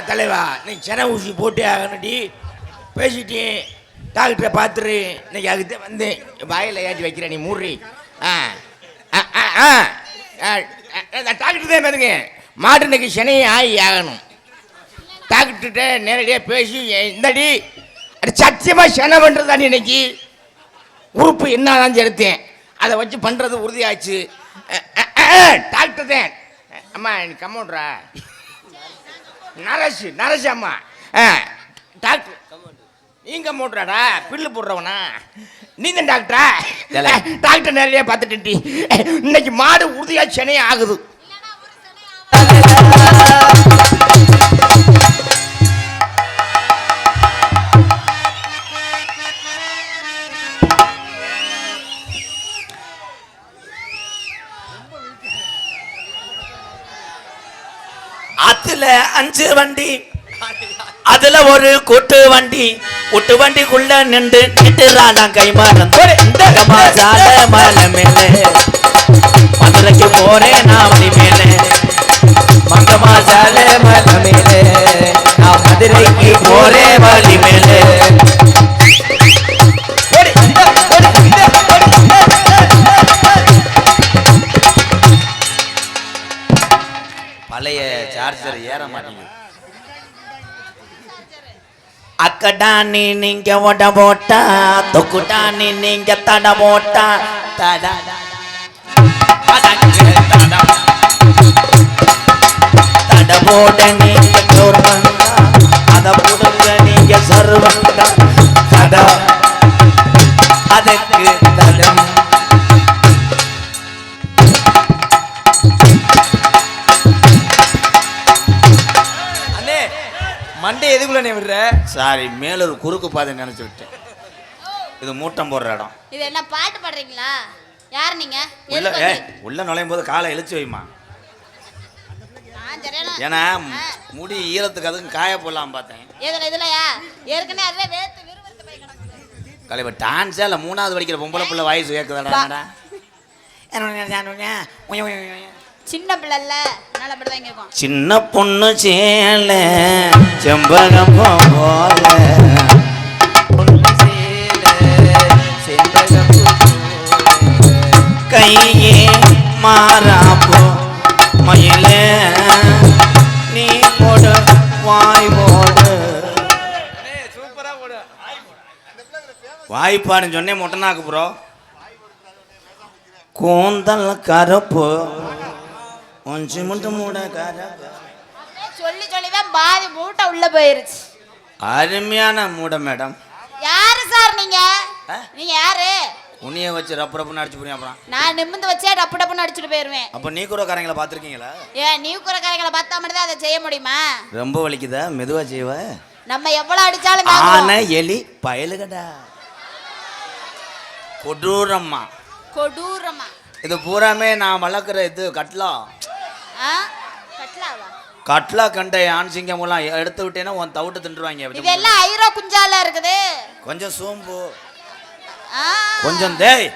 தலைவா நீ சென ஊசி போட்டே ஆகணுடி. பேசிட்டேன் டாக்டரை பார்த்துரு. இன்னைக்கு அதுக்கு வந்தேன். வாயில் ஏற்றி வைக்கிறேன், நீ மூடுறி. டாக்டர் தான் பாருங்க, மாட்டு இன்னைக்கு சென்னையை ஆகணும். டாக்டர்கிட்ட நேரடியாக பேசி இந்தடி அது சத்தியமாக செனை பண்ணுறதாண்டி. இன்னைக்கு உறுப்பு என்னதான் எடுத்தேன், அதை வச்சு பண்ணுறது உறுதியாச்சு. டாக்டர் தான். அம்மா நீ கம்மௌண்ட்ரா நரசு அம்மா. டாக்டர் நீங்க கம்மௌண்ட்ராடா, பில்லு போடுறவனா நீ தான் டாக்டரா? டாக்டர் நேரடியாக பார்த்துட்டு இன்னைக்கு மாடு உறுதியா சென்னை ஆகுது. அதுல 5 வண்டி, அதுல ஒரு கூட்டு வண்டிக்குள்ள நின்று நிட்டுறான் கைமாறன். மலை மேலே மதுரைக்கு போறேன் நான் வழி மேலே. மங்கம்மா சால மலை மேலே நான் மதுரைக்கு போறேன் வழி மேலே. பழைய சார்ஜர் ஏற மாட்டேங்குது. அக்கடானி நீங்க ஓட போட்டா, தொக்குடானி நீங்க தட போட்டா, தட தட போட நீங்க சோர்வந்தா, அத போடுங்க நீங்க சர்வந்தா, தட அதுக்கு தடம். மண்டை எதுக்குள்ள விடுற? சாரி, மேல ஒரு குறுக்கு பாதை நினைச்சு விட்டேன். இது மூட்டம் போடுற இடம். இது என்ன பாட்டு பாடுறீங்களா? யார் நீங்க? உள்ள நுழையும் போது காலை இழுச்சு வைமா. ஏன்னா முடி ஈரத்துக்கு அதுக்கும் காய போடலாம் பார்த்தேன். இதுலயா ஏற்கனவே அதுவே வேர்த்து விறுவிறுத்து போய் கிடக்குது. கலைவ டான்ஸா இல்ல 3வது படிக்கிற பொம்பளை புள்ள வாய்ஸ் கேக்குதாடா? சின்ன பிள்ளைல அதனால அப்படிதான் கேட்கும். சின்ன பொண்ணு சேல செம்பகம் போல கையே மாறாப்போ மயில நீ போடு வாய் போடு. வாய்ப்பாடுன்னு சொன்னே மொட்டனாக்கு ப்ரோ. கூந்தல் கருப்பு சொல்லி சொல்லிதான் பாதி மூட்டை உள்ள போயிருச்சு. அருமையான மூட மேடம். யாரு சார் நீங்க? நீங்க யாரு? உன்னைய வச்சு ரப்பு ரப்புன்னு அடிச்சு போறீங்க. அப்புறம் நான் நிமிந்து வச்சே ரப்பு ரப்புன்னு அடிச்சுட்டு போயிருவேன். அப்ப நீ கூறக்காரங்களை பாத்துருக்கீங்களா? நீ கூறக்காரங்களை பார்த்தா மட்டும் தான் அதை செய்ய முடியுமா? ரொம்ப வலிக்குதா? மெதுவா செய்வ. நம்ம எவ்வளவு அடிச்சாலும் ஆன எலி பயலுகடா. கொடூரம்மா கொடூரமா. இது பூராமே நான் வளர்க்குற இது கட்லா. கட்லா கண்டை ஆண் சிங்கம் எல்லாம் எடுத்து விட்டேன்னா உன் தவிட்டு தின்றுவாங்க. இதெல்லாம் ஐரோ குஞ்சால இருக்குது. கொஞ்சம் சோம்பு கொஞ்சம் தேய்.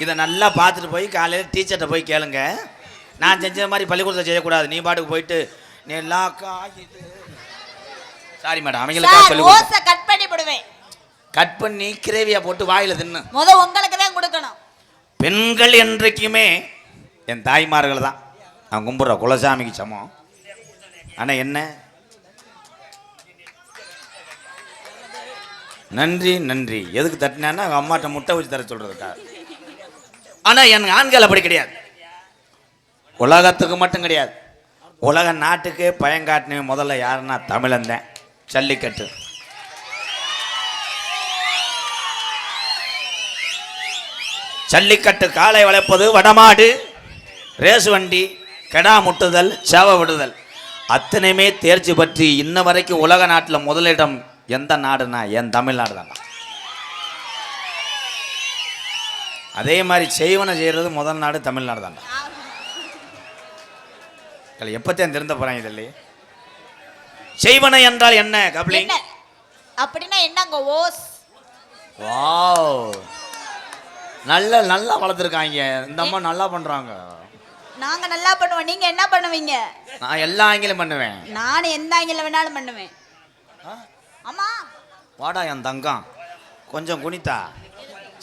இதை நல்லா பார்த்துட்டு போய் காலையில் டீச்சர்கிட்ட போய் கேளுங்க. நான் செஞ்ச மாதிரி பள்ளிக்கூடத்தை செய்யக்கூடாது. நீ பாட்டுக்கு போயிட்டு நீ எல்லாம் சாரி மேடம் அவங்களுக்காக சொல்லி கட் பண்ணி போடுவேன். கட் பண்ணி கிரேவியா போட்டு வாயில தின்னு. உங்களுக்கு தான் கொடுக்கணும். பெண்கள் என்றைக்குமே என் தாய்மார்கள் தான். நான் கும்பிட்ற குலசாமிக்கு சமம். ஆனால் என்ன நன்றி நன்றி எதுக்கு தட்டினான்னா அவங்க அம்மாட்ட முட்டை வச்சு தர சொல்றதுக்கா. ஆனால் என் ஆண்கள் அப்படி கிடையாது. உலகத்துக்கு மட்டும் கிடையாது, உலக நாட்டுக்கே பயங்காட்டின முதல்ல யாருன்னா தமிழன் தான். ஜல்லிக்கட்டு ஜல்லிக்கட்டு காளை வளர்ப்பது, வடமாடு, ரேசு வண்டி, கெடா முட்டுதல், சேவ விடுதல் அத்தனையுமே தேர்ச்சி பற்றி இன்ன வரைக்கும் உலக நாட்டில் முதலிடம் எந்த நாடுனா என் தமிழ்நாடு தான். அதே மாதிரி செய்வனை செய்கிறது முதல் நாடு தமிழ்நாடு தான். எப்பத்தான் திருந்த போறாங்க இதில். செய்வனை என்றால் என்ன கப்லி? அப்படின்னா என்னங்க ஓஸ்? வாவ், நல்லா நல்லா வளர்த்துருக்காங்க. இந்த அம்மா நல்லா பண்றாங்க. நாங்க நல்லா பண்ணுவோம். நீங்க என்ன பண்ணுவீங்க? நான் எல்லா ஆங்கிலம் பண்ணுவேன். நான் எந்த ஆங்கில வேணாலும் பண்ணுவேன். ஆமா வாடா என் தங்கம், கொஞ்சம் குனித்தா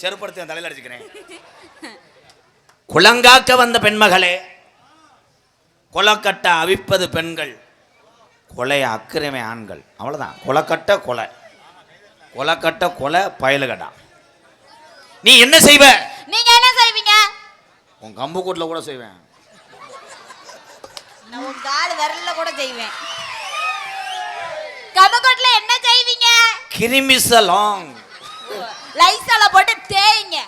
செருப்படுத்தி என் தலையில் அடிச்சுக்கிறேன். குளங்காக்க வந்த பெண்மகளே, கொலக்கட்ட அவிப்பது பெண்கள், கொலையை அக்கிரமே ஆண்கள். அவ்வளோதான். கொலக்கட்ட கொலை, கொலக்கட்ட கொலை பயலுகடா. நீ என்ன செய்வ? நீங்க என்ன செய்வீங்க? உன் கம்பு கூட்டில் கூட செய்வேன். நான் உன் கால் விரல்ல கூட செய்வேன். கம்புக்கோட்ல என்ன செய்வீங்க? கிரிமிசலாங், லைசால போட்டு தேய்ங்க.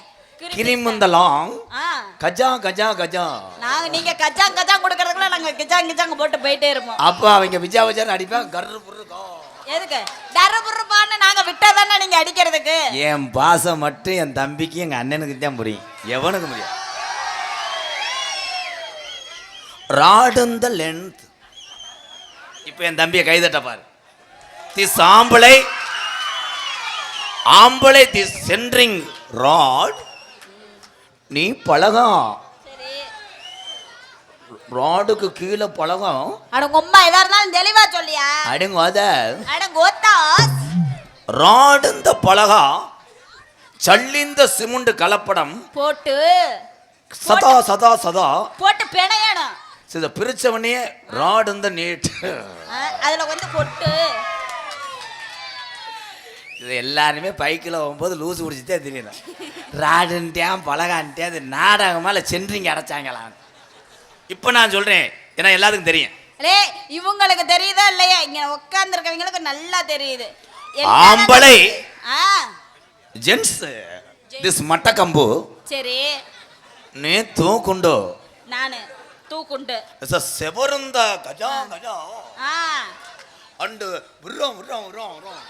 கிரிமுந்தலாங், ஆ கஜா கஜா கஜா. நாங்க நீங்க கச்சாங் கச்சாங் கொடுக்கறதுக்குள்ள நாங்க கிச்சாங் கிச்சாங் போட்டு போயிட்டே இருப்போம். அப்போ அவங்க விஜா விஜான்னு அடிப்பாங்க. கர்ரு புருக்கோ. எதுக்கு டர்ருபுருப்பான்னு நாங்க விட்டாதானே நீங்க அடிக்கிறதுக்கு? என் பாசம் மட்டும் என் தம்பிக்கு எங்க அண்ணனுக்கு தான் புரியும், எவனுக்கு முடியும். ராட் இந்த லென்த். இப்போ என் தம்பியை கைதட்ட பாரு. திஸ் ஆம்பளை, ஆம்பளை திஸ் சென்ட்ரிங் ராட். நீ பழகம், சரி. ராடுக்கு கீழே பழகம். அடங்க அம்மா எதா இருந்தாலும் தெளிவா சொல்லியா? அடங்காத. அடங்க ஓத்தாஸ். ராடு இந்த பழகா சல்லிந்த சிமுண்டு கலப்படம் போட்டு சதா சதா சதா போட்டு பிணையணும். இதை பிரிச்சவனே ராடு இந்த நீட். அதுல வந்து கொட்டு. இது எல்லாருமே பைக்கில் போகும்போது லூசு குடிச்சுட்டே தெரியல. ராடுன்ட்டேன் பழகான்ட்டேன், அது நாடகமால சென்றிங்க அடைச்சாங்களாம். இப்போ நான் சொல்றேன், ஏன்னா எல்லாத்துக்கும் தெரியும். இவங்களுக்கு தெரியுதா இல்லையா? இங்க உட்கார்ந்து இருக்கவங்களுக்கு நல்லா தெரியுது. ஆம்பளை ஜென்ஸ் திஸ் மட்டக்கம்பு. சரி. நீ தூக்குண்டு, நானு தூக்குண்டு. செவருந்த கஜா கஜா அண்டு விரோம் விரோம் விரோம் விரோம்.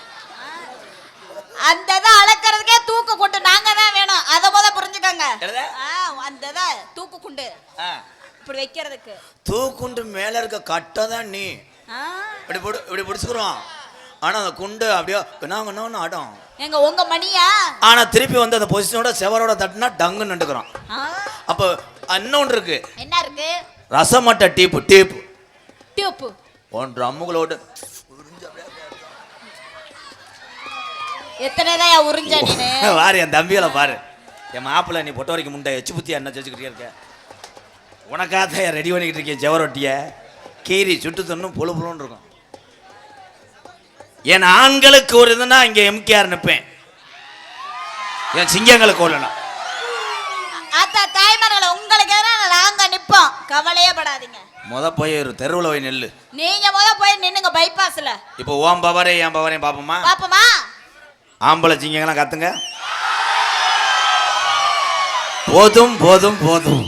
அந்த இதை அளக்கிறதுக்கே தூக்கு கொண்டு நாங்க தான் வேணும். அதை முத புரிஞ்சுக்கோங்க. அந்த இதை தூக்கு குண்டு இப்படி வைக்கிறதுக்கு. தூக்குண்டு மேல இருக்க கட்டை தான் நீ இப்படி இப்படி பிடிச்சுக்கிறோம். ஆனா அந்த குண்டு அப்படியே நாங்க ஆடும். எங்க உங்க மணியா? ஆனா திருப்பி வந்து அந்த பொசிஷனோட செவரோட தட்டுனா டங்கு நின்றுக்கிறோம். அப்போ இன்னொன்று இருக்கு. என்ன இருக்கு? ரசமட்ட டீப்பு டீப்பு டியூப்பு. ஒன்று அம்முகளோடு எத்தனைதான் உறிஞ்ச நீனு? பாரு என் தம்பியில பாரு. என் மாப்பிள்ள நீ பொட்ட வரைக்கும் முண்டை எச்சு புத்தியா என்ன செஞ்சுக்கிட்டே இருக்க. உனக்காக ரெடி பண்ணிக்கிட்டு இருக்கேன் ஜெவரொட்டிய. கீரி சுட்டு தண்ணும் பொழு பொழுன்னு இருக்கும். என் ஆண்களுக்கு ஒரு இதுன்னா இங்கே எம்கேஆர் நிற்பேன். என் சிங்கங்களுக்கு ஒழுனா அத்தா தாய்மார்கள உங்களுக்கு நாங்க நிப்போம், கவலையே படாதீங்க. போய் ஒரு தெருவில் போய் நெல்லு. நீங்க போய் நின்னுங்க பைபாஸ்ல. இப்போ ஓம் பவரே என் பவரையும் பாப்போமா? பாப்போமா? ஆம்பளை சிங்கங்களாம் கத்துங்க. போதும் போதும் போதும்.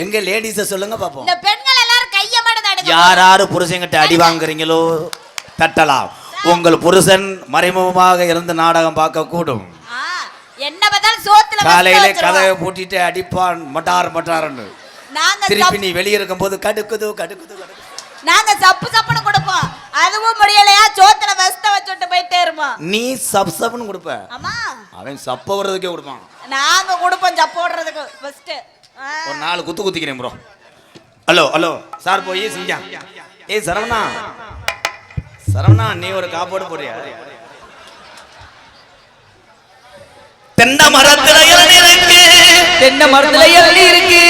எங்க லேடிஸ சொல்லுங்க பாப்போம். இந்த பெண்கள் எல்லாரும் கைய மட்டும் தடுங்க. யாராரு புருஷன்கிட்ட அடி வாங்குறீங்களோ தட்டலாம். உங்கள் புருஷன் மறைமுகமாக இருந்து நாடகம் பார்க்க கூடும். என்ன பார்த்தாலும் சோத்துல காலையில கதவை பூட்டிட்டு அடிப்பான் மட்டார் மட்டார்னு. நாங்க திருப்பி நீ வெளியே இருக்கும்போது கடுக்குது கடுக்குது கடுக்குது. நாங்க சப்பு சப்புன்னு கொடுப்போம். அதுவும் முடியலையா சோத்துல வெஸ்ட வச்சுட்டு போயிட்டே இருப்போம். நீ சப் சப்புன்னு கொடுப்ப. ஆமா. அவன் சப்ப வர்றதுக்கே கொடுப்பான். நாங்க கொடுப்போம் சப்பு ஓடுறதுக்கு ஃபர்ஸ்ட். ஒரு 4 குத்து குத்திக்கிறேன் ப்ரோ. ஹலோ ஹலோ சார் போய் சிங்கா. ஏய் சரவணா சரவணா நீ ஒரு காப்போடு போறியா? தென்னை மரத்துல இளநீ இருக்கு. தென்னை மரத்துல இளநீ இருக்கு.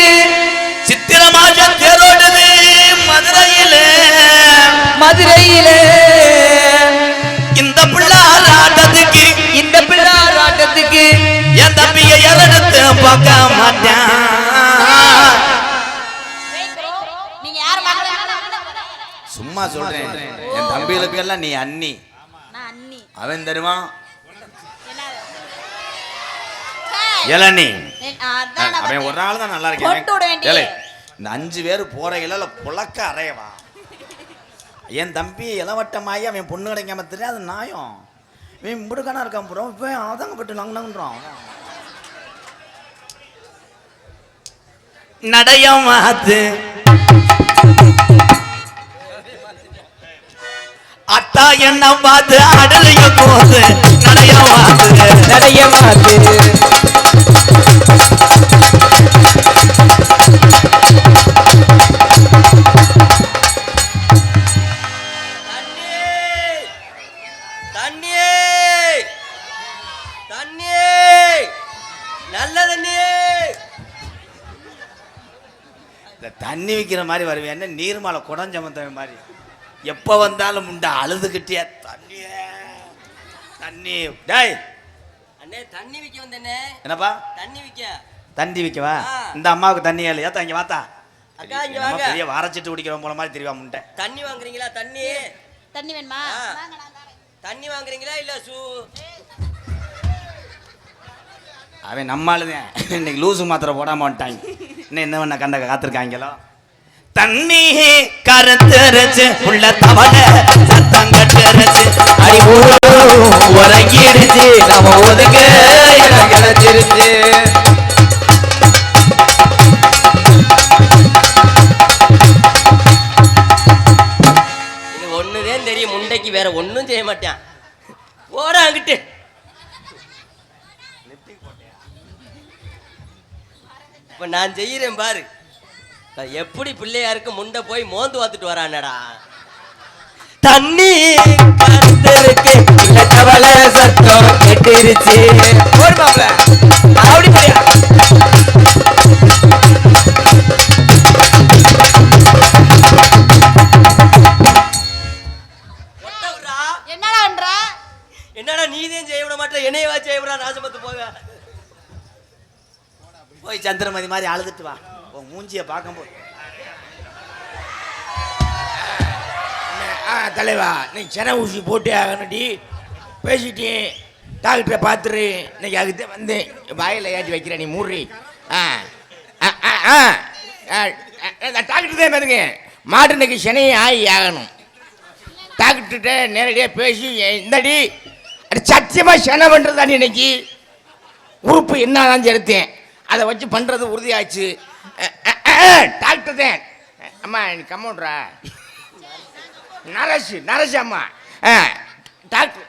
சித்திர மாசம் தேரோடுது மதுரையிலே மதுரையிலே. இந்த பிள்ளார் ஆட்டத்துக்கு இந்த பிள்ளார் ஆட்டத்துக்கு என் தம்பியை எதெடுத்து பார்க்க மாட்டேன். நீங்க யார் பார்க்கறீங்க? சும்மா சொல்றேன். என் தம்பிகளுக்கு எல்லாம் நீ அண்ணி. நான் அண்ணி. அவன் தெரியுமா என்ன? இளநீ. அதான் அவன் ஒரு நாள் தான் நல்லா போட்டு விட இருக்கேன். வேண்டிய. இந்த 5 பேர் போற இல்ல புழக்க அறையவா. என் தம்பி இளவட்டமாயி அவன் பொண்ணு கிடைக்காம தெரியாது நாயம். இவன் முடுக்கானா இருக்கான் போறோம். இப்போ அதங்கப்பட்டு நங்கன்றான். நடையம் மாத்து அத்தா என்ன பார்த்து அடலைய போது நடையம் மாத்து நடைய மாத்து. குளிக்கிற மாதிரி வருவேன், என்ன நீர்மலை குடஞ்சமந்தவன் மாதிரி எப்போ வந்தாலும் முண்டை அழுதுகிட்டே தண்ணியே தண்ணி. டேய் அண்ணே தண்ணி விக்க வந்தேனே. என்னப்பா தண்ணி விக்க. தண்ணி விற்கவா? இந்த அம்மாவுக்கு தண்ணி இல்லையா? இங்கே வாத்தா. அக்கா இங்க வாங்க. பெரிய வாரச்சிட்டு குடிக்கிறவன் போல மாதிரி தெரியவா முண்டை. தண்ணி வாங்குறீங்களா? தண்ணி தண்ணி வேணுமா? ஆ. வாங்க, நான் தரேன். தண்ணி வாங்குறீங்களா இல்ல அவன் நம்மளுதான் இன்னைக்கு லூசு மாத்திரை போடாம வந்துட்டாங்க. இன்னும் என்ன பண்ண கண்ட காத்திருக்காங்களோ. தண்ணி கருத்துருச்சு உள்ள தவள சத்தம் கட்டுருச்சு அடி உறங்கிடுச்சு நம்ம ஒதுங்க என கிடைச்சிருச்சு. இது ஒண்ணுதான் தெரியும், முண்டைக்கு வேற ஒண்ணும் செய்ய மாட்டான். போடா அங்கிட்டு. இப்ப நான் செய்யறேன் பாரு. எப்படி பிள்ளையாருக்கு முண்டை போய் மோந்து பார்த்துட்டு வரானடா. தண்ணி கருத்திருக்கு உள்ள தவள சத்தம் கெட்டிருச்சு. ஒரு மாப்ள அப்படி போயா. என்னடா பண்ற? என்னடா நீதான் செய்ய விட மாட்டேன், என்னையவா செய்ய விடா. நாசமத்து போக போய் சந்திரமதி மாதிரி அழுதுட்டு வா. உன் மூஞ்சியை பார்க்கும்போது தலைவா நீ சென ஊசி போட்டே ஆகணுடி. பேசிட்டேன், டாக்டரை பார்த்துரு. இன்னைக்கு அதுக்கு வந்தேன். வாயில் ஏற்றி வைக்கிறேன், நீ மூடுறி. டாக்டர் தான் பாருங்க, மாடு இன்னைக்கு சென்னையை ஆகணும். டாக்டர்கிட்ட நேரடியாக பேசி இந்தடி அது சத்தியமாக செனை பண்ணுறதாண்டி இன்னைக்கு உறுப்பு என்னதான் எடுத்தேன், அதை வச்சு பண்ணுறது உறுதியாச்சு. டாக்டர் தான். அம்மா நீ கம்மௌண்ட்ரா நரசு அம்மா. டாக்டர்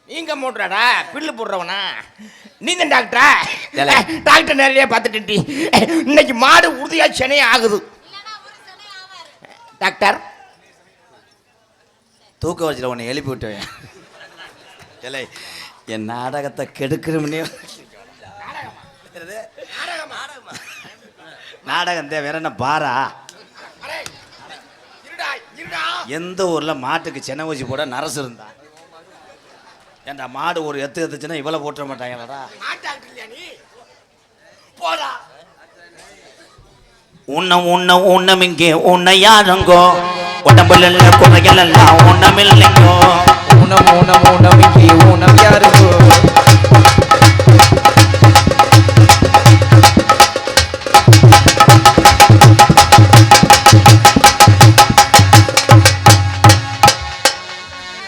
நீங்க கம்மௌண்ட்ராடா, பில்லு போடுறவனா நீ தான் டாக்டரா? டாக்டர் நேரடியாக பார்த்துட்டு இன்னைக்கு மாடு உறுதியா சென்னை ஆகுது. டாக்டர் தூக்க வச்சுல உன்னை எழுப்பி விட்டுவேன். இல்லை என் நாடகத்தை கெடுக்கிறோம்னே. நாடகம் வேற என்ன பாரா? எந்த ஊர்ல மாட்டுக்கு சென்னை ஊசி போட நரசு இருந்தா ஏன்டா மாடு ஒரு எத்துச்சுன்னா இவ்வளவு போட்டுற மாட்டாங்களா? உன்னம் இங்கே உன்னை யாருங்கோ உடம்புல குறைகள் எல்லாம் உன்னமில்லைங்கோ. ஊனம் இங்கே ஊனம் யாருங்கோ.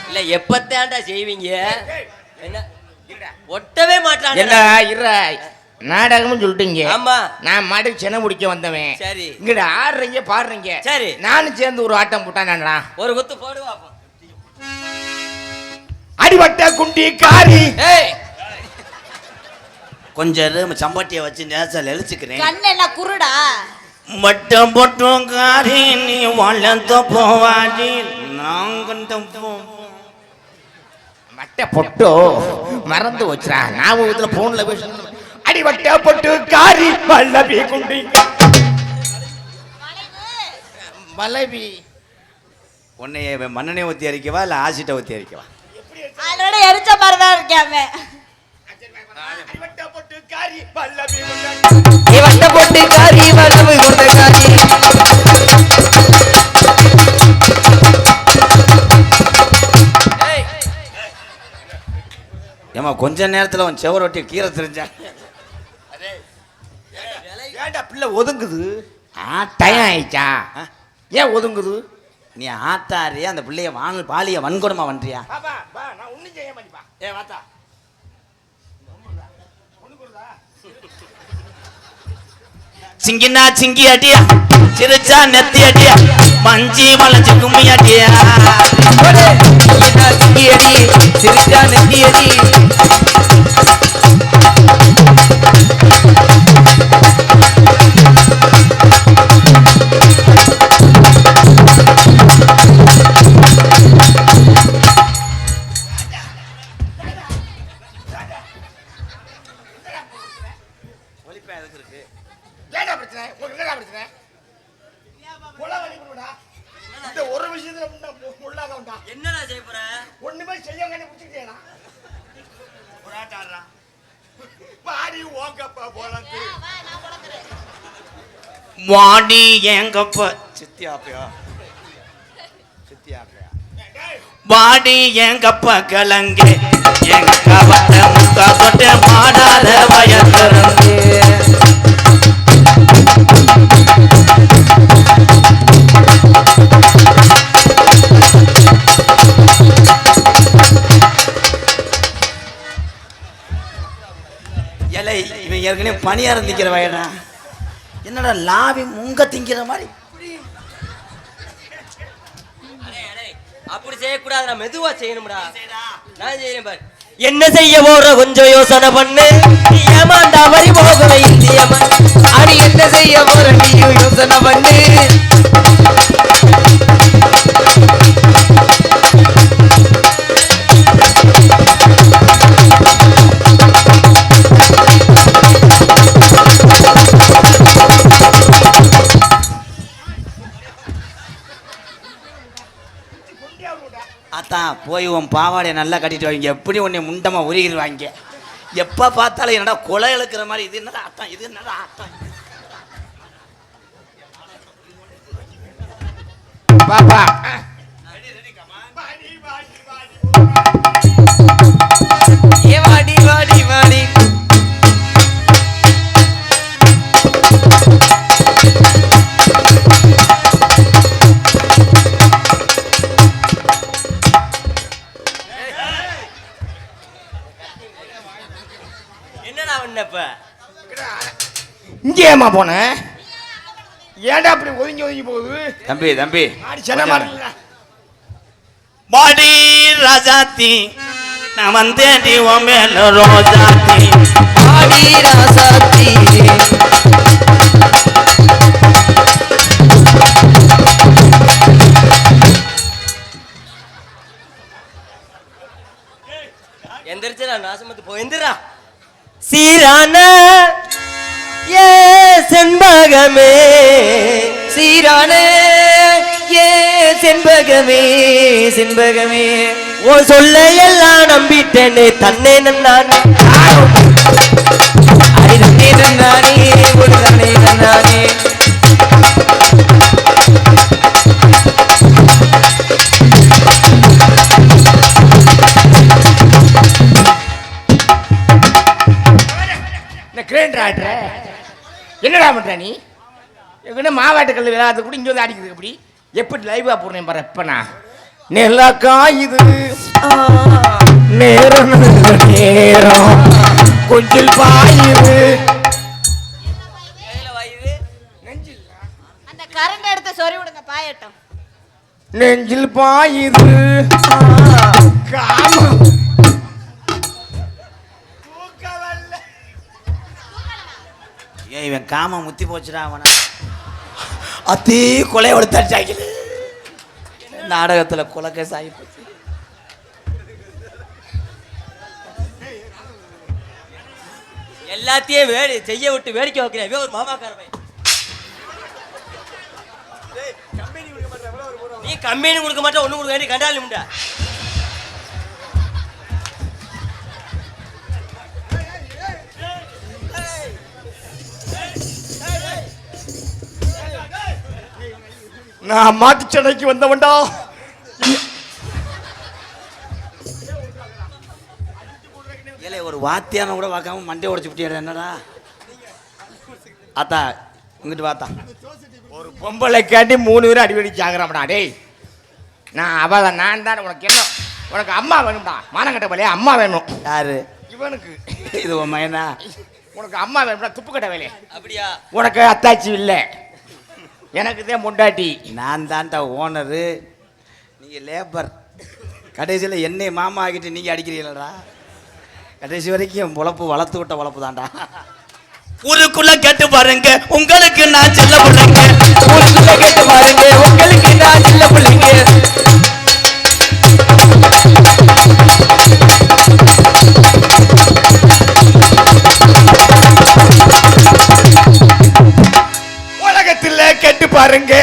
இல்ல எப்பத்தாண்டா செய்வீங்க? என்ன ஒட்டவே மாட்டான். என்ன இற நாடகம்னு சொல்லிட்டீங்க. ஆமா. நான் மாடு சென்னை முடிக்க வந்தவன். சரி. இங்கிட்ட ஆடுறீங்க பாடுறீங்க. சரி. நானும் சேர்ந்து ஒரு ஆட்டம் போட்டானா? ஒரு குத்து போடுவா. அடிபட்ட குண்டி காரி. கொஞ்சம் சம்பட்டியை வச்சு நேசல் எழுச்சிக்கிறேன். கண்ணு என்ன குருடா? மட்டம் போட்டும் காரி நீ வளர்த்த போவாடி நாங்க மட்டை பொட்டோ மறந்து வச்சுறா. ஞாபகத்துல போன்ல பேசணும். அடிபட்ட பொட்டு காரி வல்லபி குண்டி வல்லபி. உன்னைய மண்ணெண்ணை ஊற்றி அரிக்கவா இல்லை ஆசிட்டை ஊற்றி அரிக்கவா? ஆல்ரெடி எரிச்ச மாதிரி தான் இருக்காமே. அடிபட்ட பொட்டு காரி வல்லபி நீ வட்ட போட்டு காரி வரவு கொண்ட காரி. ஏமா கொஞ்ச நேரத்தில் உன் செவரொட்டி கீரை தெரிஞ்சேன். ஏன்டா பிள்ளை ஒதுங்குது? டயம் ஆயிடுச்சா? ஏன் ஒதுங்குது? நீ ஆத்தாரியா அந்த பிள்ளைய பாலிய வன்கொடுமா பண்றியா? நான் ஒன்றும் செய்ய மாட்டேப்பா. ஏ வாத்தா சிங்கினா சிங்கி அடியா சிரிச்சா நெத்தி அடியா மஞ்சி வளைஞ்சு கும்மி அடியா சிங்கி அடி சிரிச்சா நெத்தி அடி. ஏடா பிரச்சனை? உங்களுக்கு என்னடா பிரச்சனை? என்னடா செய்ய போற? ஒண்ணுமே செய்ய முடிச்சுட்டேனா பாடி ஓங்கப்பா போலந்து வாடி எங்கப்ப சித்தியாப்பையா வாடி எங்கப்ப கிளங்க எங்க கவட்ட முக்கா தொட்டு மாடாத வயத்திறந்து இவன் ஏற்கனவே பணியாரம் திங்கிற வயடா என்னடா லாவி முங்க திங்கிற மாதிரி அப்படி செய்யக்கூடாது, நான் மெதுவா செய்யணும்டா. நான் செய்யறேன் பாரு. என்ன செய்ய போற கொஞ்சம் யோசனை பண்ணு. ஏமாண்டா வரி போகலை இந்தியமா. அடி என்ன செய்ய போற நீயும் யோசனை பண்ணு. அத்தான் போய் உன் பாவாடையை நல்லா கட்டிட்டு வாங்க, எப்படி உன்னை முண்டமா உருகிடுவாங்க. எப்போ பார்த்தாலும் என்னடா கொலை இழுக்கிற மாதிரி இது என்னடா ஆட்டம், இது என்னடா ஆட்டம். பாப்பா ஏ வாடி வாடி வாடி என்னடா பண்ணப்ப இங்கே ஏமா போன? ஏன்டா அப்படி ஒதுங்கி ஒதுங்கி போகுது? தம்பி தம்பி மாடி சென்ன மாடல பாடி ராஜாத்தி நான் வந்தேன்டி உன் மேல ரோஜாத்தி வாடி ராசாத்தி எந்திரிச்சா நாசமத்து போ, எந்திரா. சீரான ஏ செண்பகமே, சீரான ஏ செண்பகமே செண்பகமே உன் சொல்ல எல்லாம் நம்பிட்டேனே தன்னே நான். அடிதே தன்னானே ஒருதானே தன்னானே கிரேண்டர் ஆடுற என்னடா பண்ற நீ? எங்கன்னா மாவாட்டு கல் விளையாடுறது கூட இங்கே வந்து அடிக்கிறது எப்படி எப்படி லைவா போடுறேன் பாரு. எப்ப நான் நெல்லக்கா இது நேரம் நேரம் கொஞ்சம் பாயுது அந்த கரண்ட் எடுத்து சொறி விடுங்க பாயட்டும். நெஞ்சில் பாயுது காமம் ஏன் இவன் காம முத்தி போச்சுடா அவனை அத்தே கொலையோட தடிச்சாங்க நாடகத்துல கொலைக்க சாகி போச்சு. எல்லாத்தையும் செய்ய விட்டு வேடிக்கை வைக்கிறேன் ஒரு மாமாக்கார பையன். நீ கம்பெனி கொடுக்க மாட்டே, ஒண்ணு கொடுக்க வேண்டிய கண்டாலி முண்டா. நான் மாட்டுச்சடைக்கு வந்தவன்டா. ஏலே ஒரு வாத்தியான கூட பார்க்காம மண்டே உடைச்சு விட்டியா என்னடா அத்தா இங்கிட்டு வாத்தா. ஒரு பொம்பளை கேட்டி 3 பேரும் அடிவடி சாகுறான்டா. டேய் நான் நான் தான் உனக்கு என்ன உனக்கு அம்மா வேணும்டா. மானங்கட்ட வேலையா அம்மா வேணும். யாரு இவனுக்கு? இது உன் மயனா? உனக்கு அம்மா வேணும்டா துப்பு கட்ட வேலையே. அப்படியா? உனக்கு அத்தாச்சி இல்லை, எனக்கு தான் முண்டாட்டி. நான் தான்டா ஓனரு, நீங்கள் லேபர். கடைசியில் என்னை மாமா ஆகிட்டு நீங்கள் அடிக்கிறீங்களா? கடைசி வரைக்கும் பொழப்பு வளர்த்து விட்ட பொழப்பு தான்டா. ஊருக்குள்ள கேட்டு பாருங்க உங்களுக்கு நான் செல்ல பிள்ளைங்க. ஊருக்குள்ள கேட்டு பாருங்க உங்களுக்கு நான் சின்ன பிள்ளைங்க. உலகத்தில் கேட்டு பாருங்க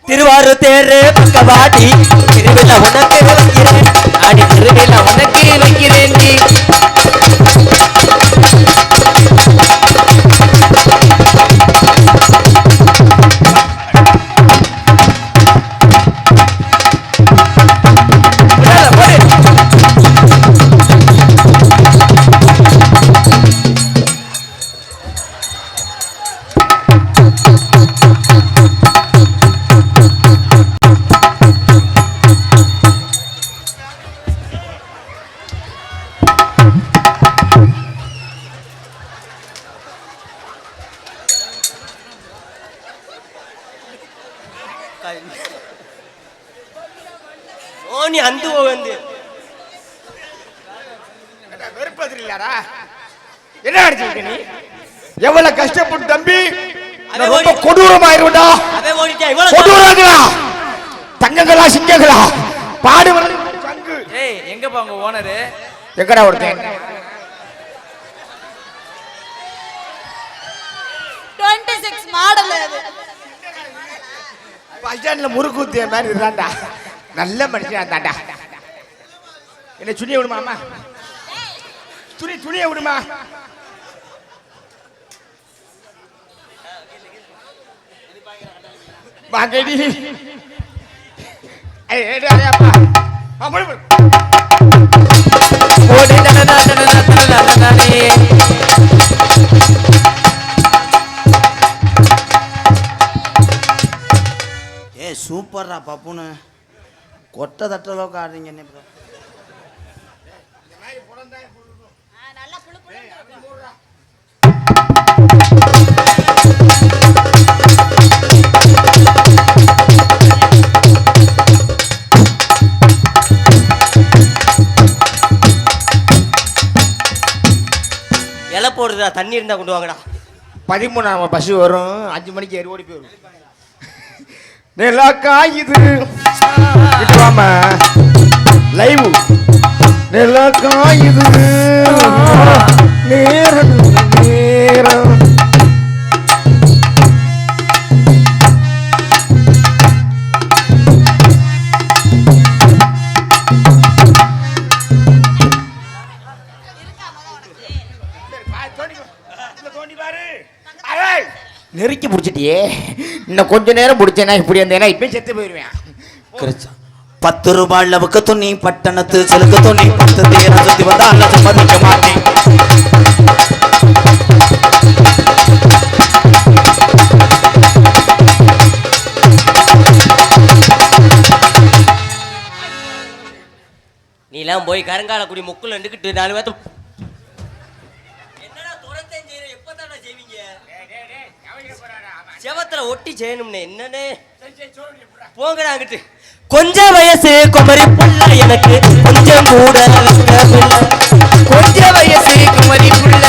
திருவாரூர் தேரு பக்கவாடி திருவிழா உனக்கு வைக்கிறேன் அடி திருவிழா உனக்கு வைக்கிறேன் டி. ஓனி அந்த வந்து வெறுப்பது இல்லடா. என்ன அடிச்சுக்க நீ? எவ்வளவு கஷ்டப்பட்டு தம்பி நான் ரொம்ப கொடூரமாயிருடா. அவன் ஓடிட்டா இவ்வளவு கொடூரங்களா தங்கங்களா சிங்கங்களா பாடுவது சங்கு. ஏய் எங்க போங்க ஓனரு? எங்கடா ஒருத்தன் 26 மாடல் அது. பஸ் ஸ்டாண்ட்ல முறுக்கு ஊத்திய மாதிரி இருந்தான்டா. நல்ல மனுஷன் தான்டா. என்ன துணியை விடுமா அம்மா? துணியை விடுமா? வாங்கடி. ஓடி தனனா தனனா தனனா தனனே. சூப்பர்ரா பப்புன்னு கொட்டை தட்ட அளவுக்கு ஆடுறீங்க என்ன ப்ரோ? நல்லா புளு புளுன்னு இருக்கும். இலை போடுறா தண்ணி இருந்தா கொண்டு வாங்கடா. 13 பஸ் வரும். 5 மணிக்கு ஏறி ஓடி போயிடும். நிலக்கா இது விட்டுவாம லைவ் நிலக்கா இது நேரம் நேரம். நெருக்கி பிடிச்சிட்டியே. இன்னும் கொஞ்ச நேரம் பிடிச்சேன்னா இப்படி இருந்தேன்னா இப்ப செத்து போயிருவேன். 10 ரூபாய் அளவுக்கு துணி பட்டணத்து செலுக்கு துணி 10 தேரம் சுத்தி வந்தா அல்ல சம்மதிக்க மாட்டேன். நீலாம் போய் கருங்கால குடி முக்குல நின்றுக்கிட்டு 4 பேர்த்த என்னடா துரத்தேன் செய்யற எப்பதானே செய்வீங்க? செவத்துல ஒட்டி செய்யணும்னே என்னன்னே போங்கடா அங்கிட்டு. கொஞ்சம் வயசு குமரி புள்ள எனக்கு கொஞ்சம் கூட வெட்கமில்லை. கொஞ்ச வயசு குமரி புள்ள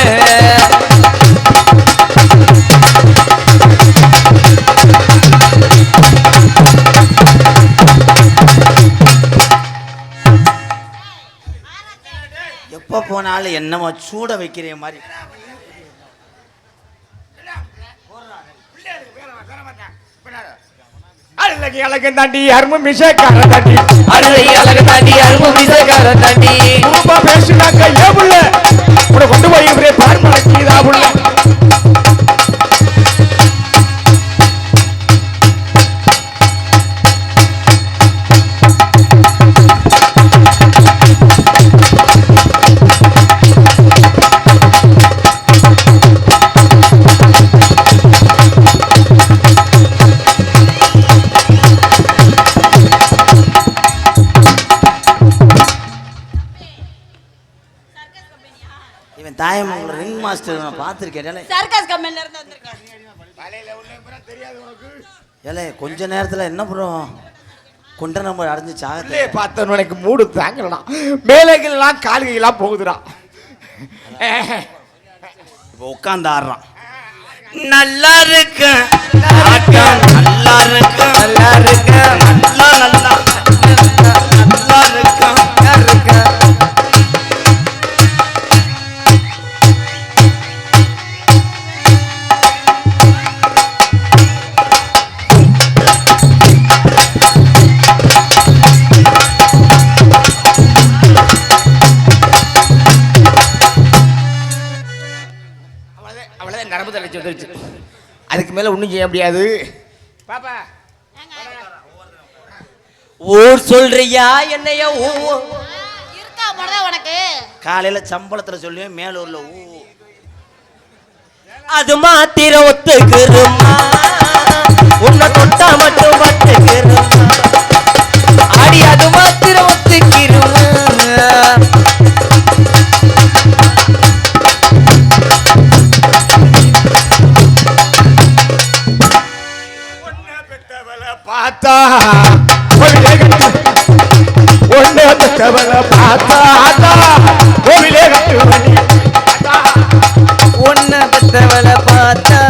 எப்ப போனாலும் என்னமோ சூட வைக்கிற மாதிரி. அழகு அழகு தாண்டி அரும்பு மிஷக்கார தாண்டி அழகி அழகு தாண்டி அரும்பு மீசக்கார தாண்டி ரூபா பேசுனாக்க ஏ புள்ள உன்னை கொண்டு போய் இப்படியே பார் மடக்கிதா புள்ள. இவன் தாயமங்கலம் ரிங் மாஸ்டர் நான் பார்த்துருக்கேன். சர்க்கஸ் கம்பெனில இருந்து வந்திருக்கேன். ஏலே கொஞ்ச நேரத்தில் என்ன ப்ரோ கொண்ட நம்பர் அடைஞ்சு சாகத்தே உள்ளே பார்த்த உனக்கு மூடு தாங்கலாம். மேலைகள்லாம் கால்கையெல்லாம் போகுதுடா. இப்போ உட்காந்து ஆடுறான். நல்லா இருக்கு நல்லா இருக்கு நல்லா இருக்க நல்லா நல்லா நல்லா இருக்கு. வந்துருச்சு. அதுக்கு மேல ஒண்ணும் செய்ய முடியாது. பாப்பா ஊர் சொல்றியா என்னைய இருக்கா மொத உனக்கு காலையில சம்பளத்துல சொல்லுவேன் மேலூர்ல ஊ. அது மாத்திர ஒத்துக்கிறோமா உன்னை தொட்டா மட்டும் பட்டுக்கிறோமா அடி அது மாத்திரம் ஒத்துக்கிருமா பார்த்தா ஒன்னு பெற்றவளை பார்த்தா கோவிலே கட்டு ஒன்ன பெத்தவளை பார்த்தா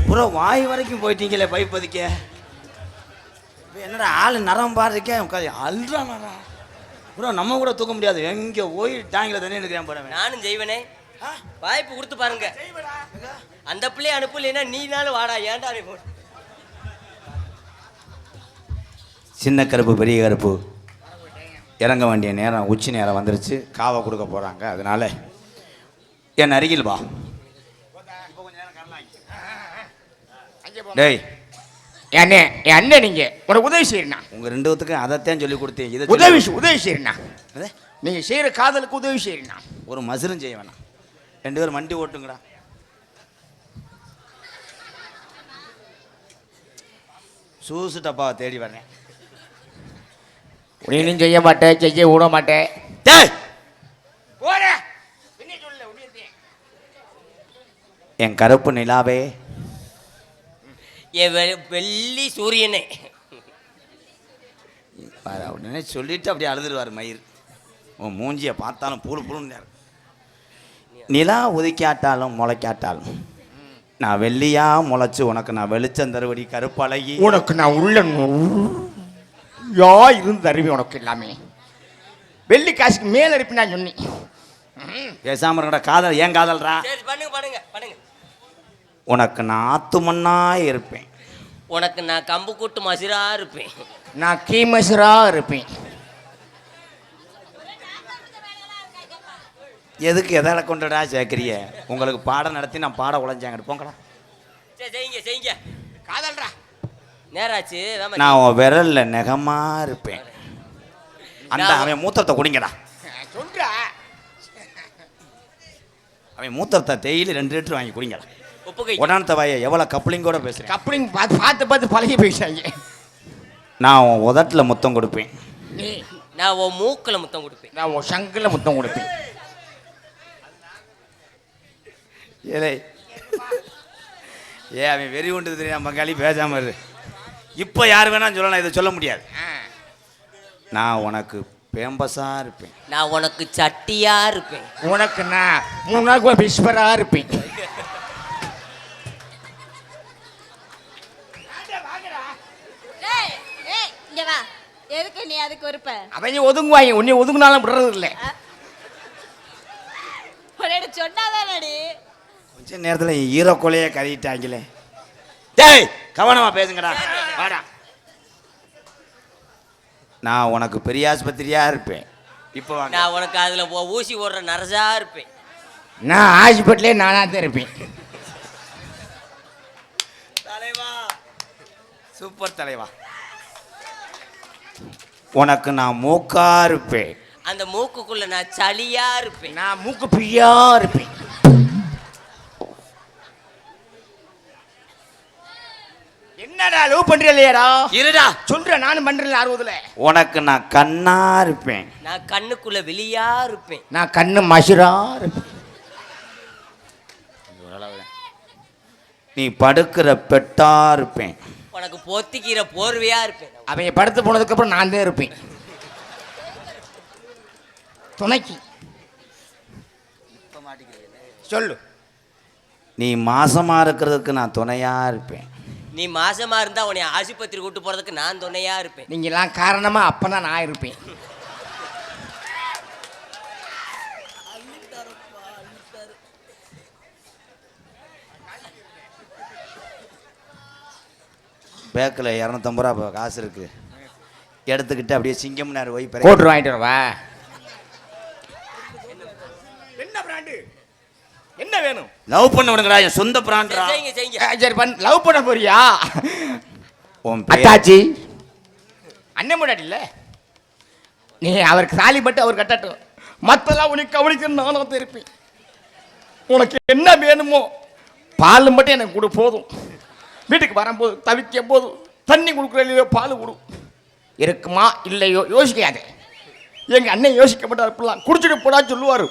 ப்ரோ வாய் வரைக்கும் போயிட்டீங்களே பைப்பதிக்க. என்னடா ஆள் நரம் பாடுறக்கே உட்காந்து அல்றானடா ப்ரோ. நம்ம கூட தூக்க முடியாது. எங்கே போய் டேங்கில் தண்ணி எடுக்கிறேன் போகிறேன். நானும் செய்வனே. வாய்ப்பு கொடுத்து பாருங்க. அந்த பிள்ளைய அனுப்பலைன்னா நீனாலும் வாடா ஏன்டா நீ போ. சின்ன கருப்பு பெரிய கருப்பு இறங்க வேண்டிய நேரம் உச்சி நேரம் வந்துருச்சு. காவை கொடுக்க போகிறாங்க. அதனால என் அருகில் வா. டேய் அண்ணே என் அண்ணன் நீங்க உனக்கு உதவி செய்யறா. உங்கள் ரெண்டு பேத்துக்கு அதைத்தான் சொல்லி கொடுத்தேன். இதை உதவி செய்யறா. நீங்க செய்யற காதலுக்கு உதவி செய்யறா. ஒரு மசுரும் செய்ய வேணாம். ரெண்டு பேரும் வண்டி ஓட்டுங்கடா. சூசு டப்பாவை தேடி வரேன். நீனும் செய்ய மாட்டேன், செய்ய விட மாட்டேன். டேய் போற என் கருப்பு நிலாவே, என் வெள்ளி சூரியனே. உடனே சொல்லிட்டு அப்படியே அழுதுருவார் மயிர். உன் மூஞ்சியை பார்த்தாலும் புழு புழுன்னு. நிலா உதிக்காட்டாலும் முளைக்காட்டாலும் நான் வெள்ளியா முளைச்சு உனக்கு நான் வெளிச்சம் தருவடி கருப்பழகி. உனக்கு நான் உள்ள யா இருந்து தருவேன். உனக்கு எல்லாமே வெள்ளி காசுக்கு மேல இருப்பி நான் சொன்னேன். பேசாம இருக்கடா. காதல் ஏன் காதல்ரா? சரி பண்ணுங்க பண்ணுங்க பண்ணுங்க. உனக்கு நான் ஆத்துமண்ணா இருப்பேன். உனக்கு நான் கம்பு கூட்டு மசிரா இருப்பேன். நான் கீமசரா இருப்பேன். எதுக்கு எதால கொண்டுடா சேர்க்கிறிய? உங்களுக்கு பாடம் நடத்தி நான் பாட உழைஞ்சாங்க. போங்கடா. சரி செய்யுங்க செய்யுங்க. காதல்ரா நேராச்சு. நான் உன் விரல்ல நெகமா இருப்பேன். அந்த அவன் மூத்திரத்தை குடிங்கடா. சொல்றா. அவன் மூத்திரத்தை டெய்லி 2 லிட்டர் வாங்கி குடிங்கடா. உப்புகை உடனத்த வாய எவ்வளோ கப்ளிங்கோட பேசுகிறேன். கப்ளிங் பார்த்து பழகி பேசாங்க. நான் உன் உதட்டில் முத்தம் கொடுப்பேன். நீ நான் உன் மூக்கில் முத்தம் கொடுப்பேன். நான் உன் சங்கில் முத்தம் கொடுப்பேன். ஏலே அவன் வெறி உண்டு தெரியும். பங்காளி பேசாம இரு. இப்போ யார் வேணாலும் சொல்லலாம். இதை சொல்ல முடியாது. நான் உனக்கு பேம்பஸா இருப்பேன். நான் உனக்கு சட்டியா இருப்பேன். உனக்கு நான் 3 நாளுக்கு பிஸ்பரா இருப்பேன். எதுக்கு நீ அதுக்கு இருப்ப? அவங்க ஒதுங்குவாங்க. உன்னை ஒதுங்கினாலும் விடுறது இல்லை. சொன்னாதானடி கொஞ்ச நேரத்தில் ஈரோ கொலையை கறிட்டாங்களே. டேய் கவனமா பேசுங்கடா. வாடா. நான் உனக்கு பெரிய ஆஸ்பத்திரியா இருப்பேன். இப்போ நான் உனக்கு அதுல ஊசி ஓடுற நரசா இருப்பேன். நான் ஹாஸ்பிட்டலே நானா தான் இருப்பேன். தலைவா சூப்பர் தலைவா. உனக்கு நான் மூக்கா இருப்பேன். அந்த மூக்குக்குள்ள நான் சளியா இருப்பேன். நான் மூக்கு பிரியா இருப்பேன். என்னடா லவ் பண்றீங்களா? இருடா சொல்ற. நானும் பண்றேன் 60ல. உனக்கு நான் கண்ணா இருப்பேன். நான் கண்ணுக்குள்ள வெளியா இருப்பேன். நான் கண்ணு மசுரா இருப்பேன். நீ படுக்கிற பெட்டா இருப்பேன். உனக்கு பொத்திக்கிற போர்வையா இருப்பேன். அவங்க படுத்து போனதுக்கு அப்புறம் நான் தான் இருப்பேன் துணைக்கு. சொல்லு. நீ மாசமா இருக்கிறதுக்கு நான் துணையா இருப்பேன். நீ மாசமா இருந்தா உன்னை ஆஸ்பத்திரி கூட்டு போறதுக்கு நான் துணையா இருப்பேன். நீங்க எல்லாம் காரணமா அப்பதான் நான் இருப்பேன். பேக்கில் 250 ரூபா காசு இருக்கு, எடுத்துக்கிட்டு அப்படியே சிங்கம்னார் போய் கோட்ரு வாங்கிட்டு வரவா? என்ன பிராண்டு, என்ன வேணும்? லவ் பண்ண விடுங்கடா, என் சொந்த பிராண்டா. செய்யுங்க செய்யுங்க. சரி பண்ண, லவ் பண்ண போறியா? உன் பேர் அத்தாச்சி அண்ணன் முன்னாடி இல்ல, நீ அவருக்கு தாலி மட்டும் அவர் கட்டட்டும், மத்தெல்லாம் உனக்கு கவனிக்கணும், நானும் இருப்பேன். உனக்கு என்ன வேணுமோ பால் மட்டும் எனக்கு கொடு போதும். வீட்டுக்கு வரும்போது தவிக்கும் போது தண்ணி கொடுக்குற பால் கொடு. இருக்குமா இல்லையோ யோசிக்காது. எங்க அண்ணன் யோசிக்க மாட்டார், இப்பெல்லாம் குடிச்சிட்டு போடா சொல்லுவார்.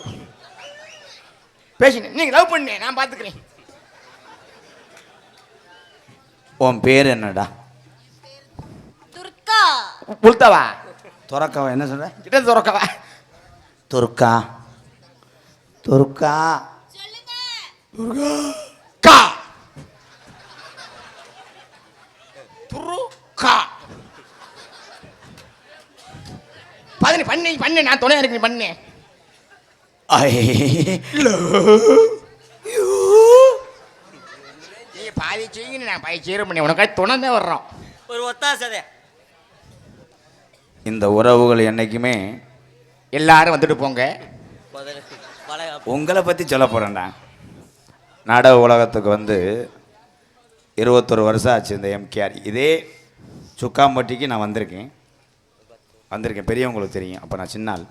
பேசினேன், நீங்க லவ் பண்ணேன், நான் பார்த்துக்கிறேன். உன் பேர் என்னடா? துர்கா. புல்தவா துறக்கவா? என்ன சொல்ற? கிட்ட துறக்கவா? துர்கா துர்கா சொல்லுங்க. கா துரு கா பதினி பண்ணி பண்ணு, நான் துணையா இருக்கு, நீ பண்ணு. நீ பாதி செய்யுங்க, நான் பாதி செய்ய பண்ணி உனக்காக துணை தான் வர்றோம். ஒரு ஒத்தாசதே. இந்த உறவுகள் என்னைக்குமே எல்லாரும் வந்துட்டு போங்க. உங்களை பற்றி சொல்ல போகிறேன்டா. நாடக உலகத்துக்கு வந்து 21 வருஷம் ஆச்சு. இந்த எம்கேஆர் இதே சுக்காம்பட்டிக்கு நான் வந்திருக்கேன். பெரியவங்களுக்கு தெரியும். அப்போ நான் சின்னால்.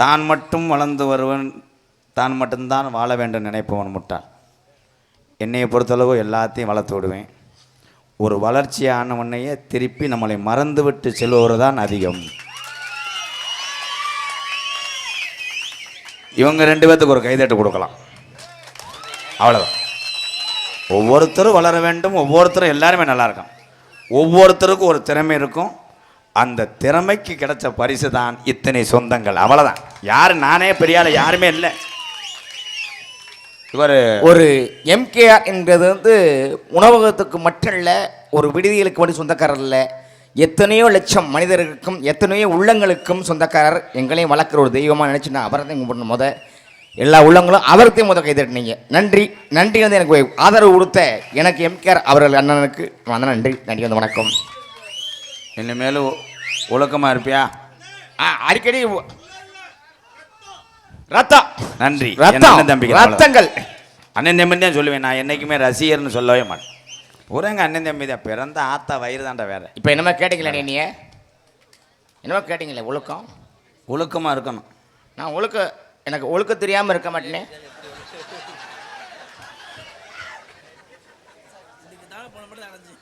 தான் மட்டும் வளர்ந்து வருவன், தான் மட்டும்தான் வாழ வேண்டும் நினைப்பவன் முட்டாள். என்னையை பொறுத்தளவு எல்லாத்தையும் வளர்த்து விடுவேன். ஒரு வளர்ச்சியானவனையே திருப்பி நம்மளை மறந்துவிட்டு செல்பவர் தான் அதிகம். இவங்க 2 பேர்த்துக்கு ஒரு கைதட்டு கொடுக்கலாம், அவ்வளோதான். ஒவ்வொருத்தரும் வளர வேண்டும், ஒவ்வொருத்தரும் எல்லாருமே நல்லா இருக்கும். ஒவ்வொருத்தருக்கும் ஒரு திறமை இருக்கும். அந்த திறமைக்கு கிடைச்ச பரிசு தான் இத்தனை சொந்தங்கள், அவ்வளோதான். யார் நானே பெரிய ஆள் யாருமே இல்லை. இவர் ஒரு எம்கேஆர் என்றது வந்து உணவகத்துக்கு மட்டும் இல்லை, ஒரு விடுதிகளுக்கு மட்டும் சொந்தக்காரர் இல்லை, எத்தனையோ லட்சம் மனிதர்களுக்கும் எத்தனையோ உள்ளங்களுக்கும் சொந்தக்காரர். எங்களையும் வளர்க்குற ஒரு தெய்வமாக நினச்சி நான் அவரையும் கும்பிடணும். எல்லா உள்ளங்களும் அவர்த்தையும் கைதட்டினீங்க. நன்றி. நன்றி வந்து எனக்கு ஆதரவு கொடுத்த எனக்கு எம்கேஆர் அவர்கள் அண்ணனுக்கு வந்து நன்றி. நன்றி வந்து வணக்கம். இனிமேலும் ஒழுக்கமாக இருப்பியா? அடிக்கடி ரத்தம். நன்றி. ரத்தம் தம்பிக்கு ரத்தங்கள் அண்ணன் தம்பி தான் சொல்லுவேன். நான் என்றைக்குமே ரசிகர்னு சொல்லவே மாட்டேன். பூராங்க அண்ணன் தம்பி தான். பிறந்த ஆத்தா வயிறு தாண்டா வேற. இப்போ என்னமா கேட்டீங்களா? நீ என்னமா கேட்டீங்களே? ஒழுக்கம் ஒழுக்கமாக இருக்கணும். நான் எனக்கு ஒழுக்க தெரியாமல் இருக்க மாட்டேனே.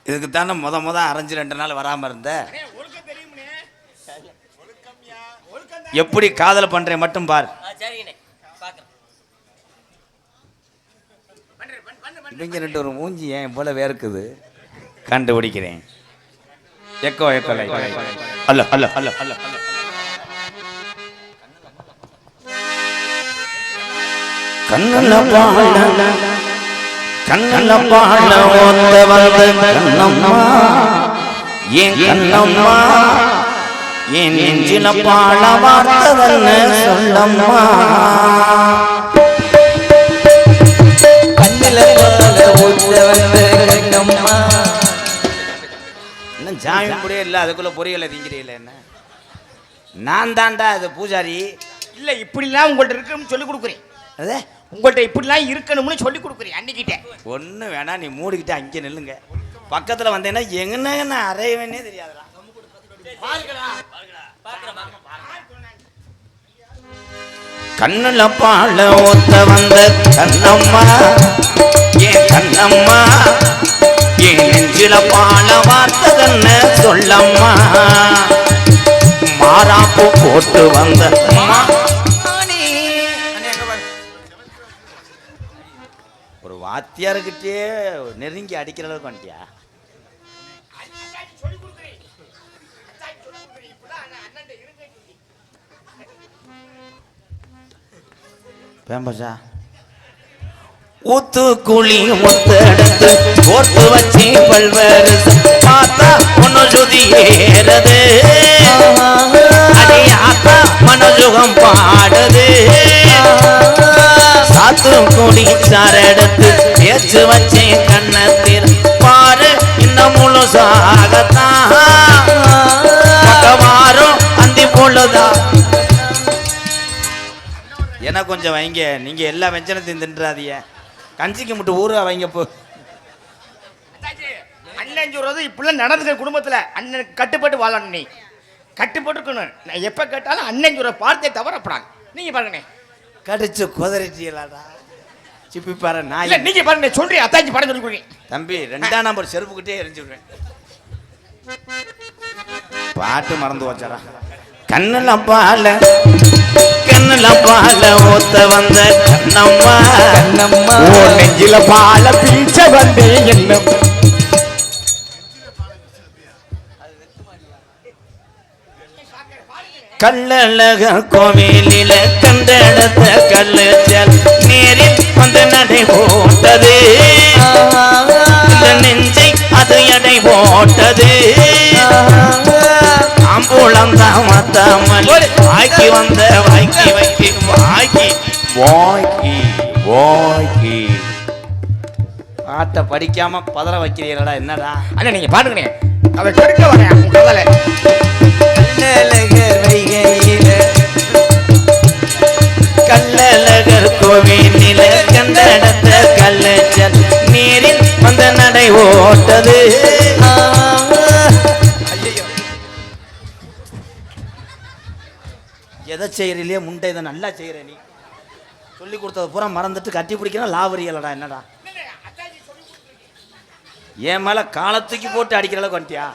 இதுக்கு தானே முத அரைஞ்சு 2 நாள் வராமல் இருந்த. எப்படி காதல் பண்றேன் மட்டும் பார். இவங்க 2 ஒரு மூஞ்சி ஏன் போல வேர்க்குது கண்டுபிடிக்கிறேன். எக்கோ அல்ல அல்ல அல்ல அல்ல கண்ணல்ல பாட ஓத்த வந்த கண்ணம்மா, ஏன் கண்ணம்மா, ஏன் நெஞ்சில பாட வார்த்ததன்னு சொல்லம்மா. இன்னும் ஜாமீன் கூட இல்லை, அதுக்குள்ள பொரியலை திங்கிறீங்கள? என்ன நான் தாண்டா அது பூஜாரி. இல்லை, இப்படிலாம் உங்கள்கிட்ட இருக்குன்னு சொல்லி கொடுக்குறேன். அதே உங்கள்கிட்ட இப்படிலாம் இருக்கணும்னு சொல்லி கொடுக்குறேன் அன்னிக்கிட்டே. ஒன்று வேணா, நீ மூடிக்கிட்டு அங்கே நில்லுங்க. பக்கத்தில் வந்தேன்னா எங்கன்னா அறையவேனே தெரியாதுடா. கண்ணுல பாழ ஓத்த வந்த கண்ணம்மா, ஏன் கண்ணம்மா, ஏன் நெஞ்சில பாழ வார்த்ததன்னு சொல்லம்மா. மாறாப்பு போட்டு வந்த ஒரு வாத்தியார்கிட்டே நெருங்கி அடிக்கிற அளவுக்கு வந்துட்டியா? பேம்பஸா ஊத்து குழி முத்தெடுத்து போட்டு வச்சு பல்வேறு பார்த்தா மனோஜுதி ஏறது, அடியாத்தா மனோஜுகம் பாடுது. சாத்து குடி சாரெடுத்து தேய்ச்சு வச்சேன் கண்ணத்தில் பாரு தினம் முழுசாகத்தான் மாறும் அந்தி பொழுதான். ஏன்னா கொஞ்சம் வைங்க, நீங்க எல்லா வெஞ்சனத்தையும் தின்றாதீங்க. கஞ்சிக்கு மட்டும் ஊரா வைங்க போ. அண்ணன் சொல்றது இப்படிலாம் நடந்துக்க குடும்பத்துல. அண்ணனுக்கு கட்டுப்பட்டு வாழணும், நீ கட்டுப்பட்டு இருக்கணும். நான் எப்ப கேட்டாலும் அண்ணன் சொல்ற வார்த்தையை தவறப்படாது. நீங்க பாருங்கண்ணே, கடிச்சு குதறிட்டீங்களாடா சிப்பி பாரு. நான் இல்ல நீங்க பாருங்க, சொல்றீங்க அத்தாச்சி படம் சொல்லி கொடுங்க. தம்பி 2ஆம் நம்பர் செருப்புக்கிட்டே எரிஞ்சுடுவேன். பாட்டு மறந்து வச்சாரா. கண்ணுல பால ஊத்த வந்த கண்ணம்மா கண்ணம்மா ஓ நெஞ்சில பால பீச்ச வந்தே என்ன கள்ளழகர் கோவிலில கண்டெடுத்த கல்லுச்சல் நேரில் வந்து நடை போட்டது. இந்த நெஞ்சை அது எடை போட்டது. அம்புளந்தான் மத்தாமல் வாய்க்கு வந்த வாய்க்கு வைக்கி வாய்க்கு வாய்க்கு வாய்க்கு. பாட்டை படிக்காம பதற வைக்கிறீங்களா என்னடா? அண்ணா நீங்க பாருங்கண்ணே, அதை கெடுக்க வரேன் உங்க கவலை. கண்ணழகர் வைகையில கள்ளழகர் கோவிலில கண்டெடுத்த கல்லுச்சல் நீரில் வந்த நடை ஓட்டது. எதை செய்யறிலே முண்டை இதை நல்லா செய்யற. நீ சொல்லி கொடுத்தது பூரா மறந்துட்டு கட்டி பிடிக்கணும் லாவரியலடா என்னடா? என் மேல காலத்துக்கு போட்டு அடிக்கிற அளவுக்கு வந்துட்டியா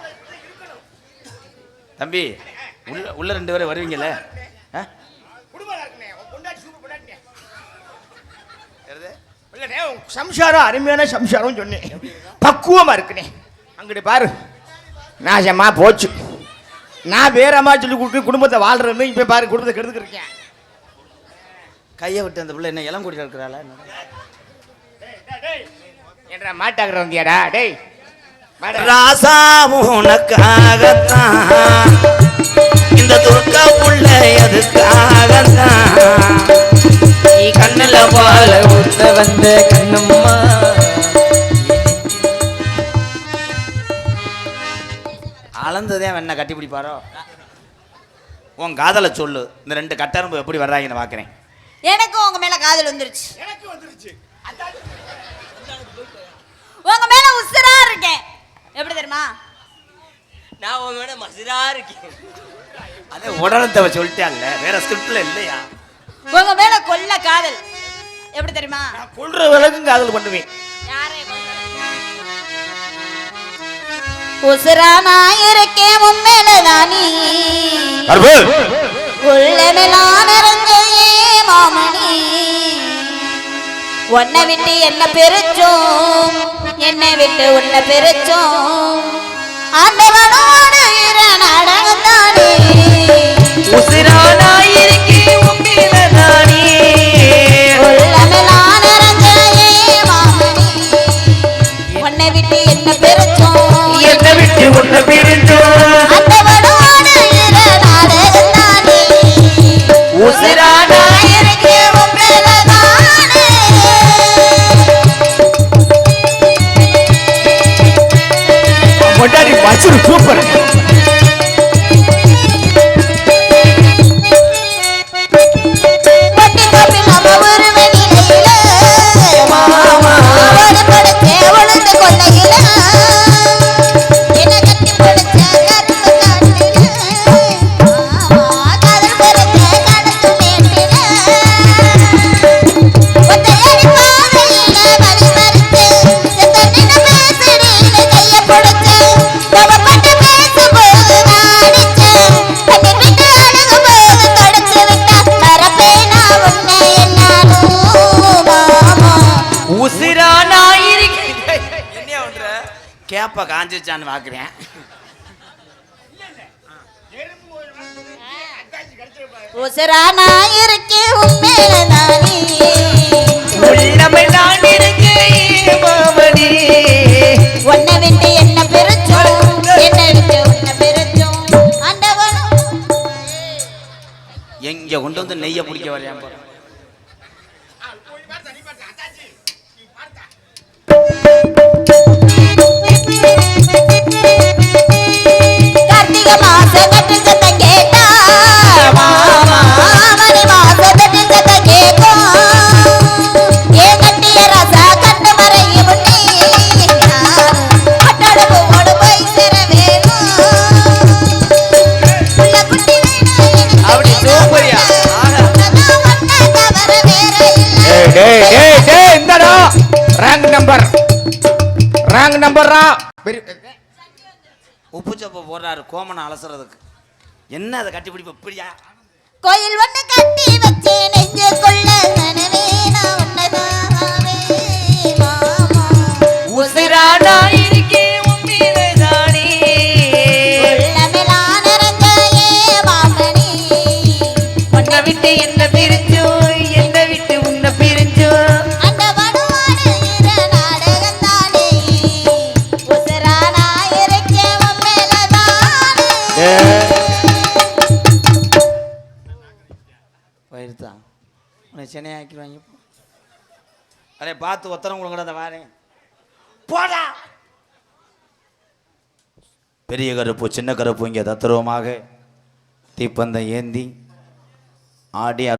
தம்பி? உள்ள 2 பேரும் வருவீங்கல்ல? சம்சாரம் அருமையான சம்சாரம் சொன்னேன், பக்குவமா இருக்குனே. அங்கிட்டு பாரு நாசமா போச்சு. நான் வேறமா சொல்லி கொடுத்து குடும்பத்தை வாழ்றது, இப்ப பாரு குடும்பத்தை கெடுத்துட்டு இருக்கேன். கையை விட்டு அந்த பிள்ளை என்ன இளம் கூட்டிட்டு இருக்கிறாளா? என்ற மாட்டாக்குற வந்தியாடா டேய். ராசா உனக்காகத்தான் இந்த துர்க்கா புள்ள எதுக்காகத்தான் நீ கண்ணுல பால ஊத்த வந்த கண்ணம்மா. அளந்ததே என்ன கட்டி பிடிப்பாரோ? உன் காதலை சொல்லு. இந்த 2 கட்டரம்பு எப்படி வர்றாங்கன்னு பாக்குறேன். எனக்கும் உங்க மேல காதல் வந்துருச்சு. உங்க மேல உசுரா இருக்கேன். எப்படி தெரியுமா? நான் உன் மேல மசுரா இருக்கேன். அதே உடனத்தை சொல்லிட்டால, வேற ஸ்கிரிப்ட்ல இல்லையா? உங்க மேல கொல்ல காதல். எப்படி தெரியுமா? நான் கொல்ற வரைக்கும் காதல் பண்ணுவேன். யாரே உசுரா நான் இருக்கேன் உன் மேலதானி உள்ளமெல்லாம் நிறைஞ்ச மாமணி. உன்னை விட்டு என்ன பெருச்சோம், என்னை விட்டு உன்னை பெருச்சோம். ஆண்டவனோடு நடந்தானே உசிரானா இருக்கே உம்மில நானே உள்ளமெல்லாம் நிறைஞ்ச மாமணி. உன்னை விட்டு என்ன பெருச்சோம், என்னை விட்டு உன்னை பிரிஞ்சோம். ஆண்டவனோடு நடந்தானே உசிரானா இருக்கே உன் மேலதானே. பொண்டாடி மச்சுரு சூப்பர். பட்டி பாப்பில் அவ ஒரு வெளியில அவளை படைச்சே உழுந்த கொல்லையில என்ன கட்டி படைச்ச கரும்பு காட்டில காதல் பறிச்ச கடத்து மேட்டில ஒத்தையடி பாதையில வழி மறிச்சு செத்தனின பேசடியில கைய பிடிச்சு தவப்பட்டு பேசும்போது நாடிச்சேன். கட்டி விட்டு அழுகும்போது தொடச்சு விட்டா மறப்பேனா உன்னை என்னாலும் மாமா. உசிரானா இருக்கே. என்ன பண்ற? கேப்ப காஞ்சிச்சான்னு பாக்குறேன். உசுரா நான் இருக்கேன் உன் மேலதானே உள்ளமெல்லாம் இருக்கே மாமணி. உன்னை விட்டு என்ன பெருச்சோம், என்னை விட்டு உன்னை பெருச்சோம். ஆண்டவனும் எங்க கொண்டு வந்து நெய்ய பிடிக்க வரையா பாரு. நம்பரா. உப்பு சப்பை போடுறாரு கோமனை அலசுறதுக்கு. என்ன அதை கட்டி பிடிப்ப இப்படியா? கோயில் ஒண்ணு கட்டி வச்சு நெஞ்சுக்குள்ள கனவே நான் உன்னதாவே மாமா. உசிரானா இருக்கே உம்மிதானே உள்ளமெல்லாம் நிறைஞ்ச ஏ மாமணி. உன்னை விட்டு என்ன பிரிஞ்சோ என்னை விட்டு உன்னை பிரிஞ்சோ அந்த வடுவாடு இரு நாடகத்தானே. உசுரானா இருக்கே உன் மேலதானே. போயிருத்தான் உன்னை சென்னை ஆக்கிடுவாங்க. அடே பார்த்து ஒத்தரம் கொடுங்கடா அந்த வாரேன் போடா. பெரிய கருப்பு சின்ன கருப்பு இங்கே தத்துருவமாக தீப்பந்தம் ஏந்தி ஆடி